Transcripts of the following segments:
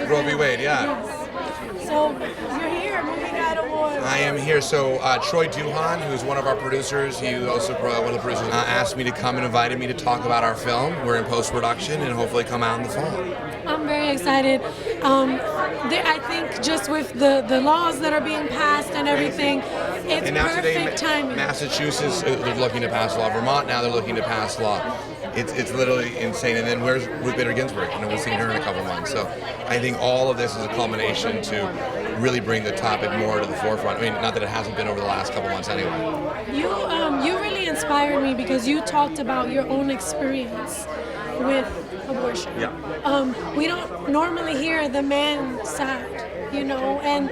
Roe v. Wade, yeah. Yes. So you're here, Movie Guide Award. I am here. So Troy Duhan, who's one of our producers, he also one of the producers, asked me to come and invited me to talk about our film. We're in post-production and hopefully come out in the fall. I'm very excited. I think just with the laws that are being passed and everything, it's and now perfect today, timing. Massachusetts, they're looking to pass law. Vermont, now they're looking to pass law. It's literally insane. And then where's Ruth Bader Ginsburg? We'll see her in a couple months. So I think all of this is a culmination to really bring the topic more to the forefront. I mean, not that it hasn't been over the last couple months anyway. You really inspired me because you talked about your own experience with abortion. Yeah. We don't normally hear the man's side, and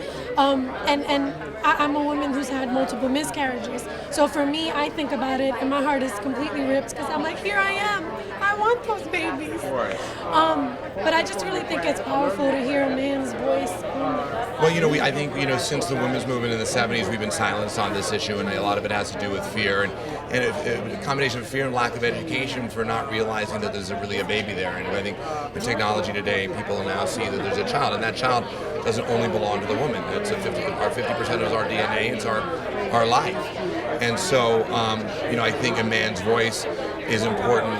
I'm a woman who's had multiple miscarriages. So for me, I think about it and my heart is completely ripped because I'm like, here I am. I want those babies. Right. But I just really think it's powerful to hear a man's voice on that. Well, I think, since the women's movement in the 70s, we've been silenced on this issue, and a lot of it has to do with fear, and a combination of fear and lack of education for not realizing that there's really a baby there. And I think with technology today, people now see that there's a child, and that child doesn't only belong to the woman. It's 50% of our DNA, it's our life. And so, I think a man's voice is important,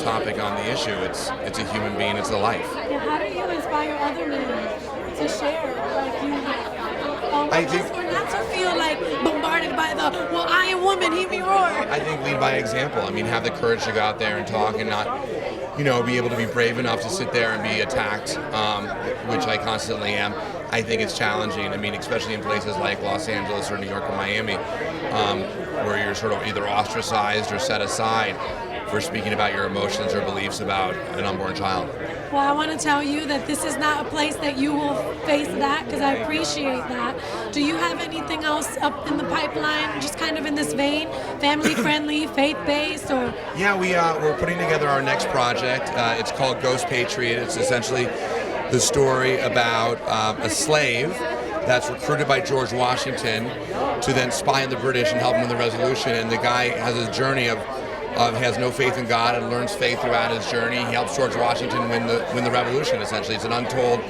topic on the issue. It's a human being, it's a life. Yeah, how do you inspire other men to share like you have? Or not to feel like bombarded by I am woman, hear me roar. I think lead by example. I mean, have the courage to go out there and talk and not, be able to be brave enough to sit there and be attacked, which I constantly am. I think it's challenging. I mean, especially in places like Los Angeles or New York or Miami, where you're sort of either ostracized or set aside for speaking about your emotions or beliefs about an unborn child. Well, I want to tell you that this is not a place that you will face that, because I appreciate that. Do you have anything else up in the pipeline, just kind of in this vein, family-friendly, faith-based, or? Yeah, we're putting together our next project. It's called Ghost Patriot. It's essentially the story about a slave that's recruited by George Washington to then spy on the British and help him in the Revolution. And the guy has a journey of has no faith in God and learns faith throughout his journey. He helps George Washington win the Revolution, essentially. It's an untold,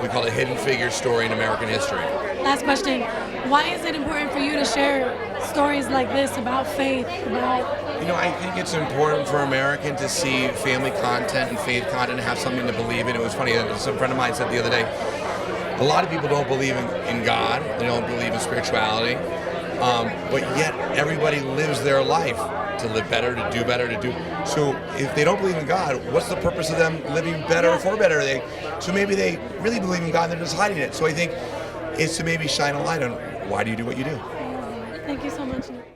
we call it a hidden figure story in American history. Last question. Why is it important for you to share stories like this about faith, I think it's important for American to see family content and faith content and have something to believe in. It was funny, some friend of mine said the other day, a lot of people don't believe in God, they don't believe in spirituality, but yet everybody lives their life to live better, to do better, so if they don't believe in God, what's the purpose of them living better or for better? So maybe they really believe in God and they're just hiding it. So I think it's to maybe shine a light on why do you do what you do. Thank you so much, Nick.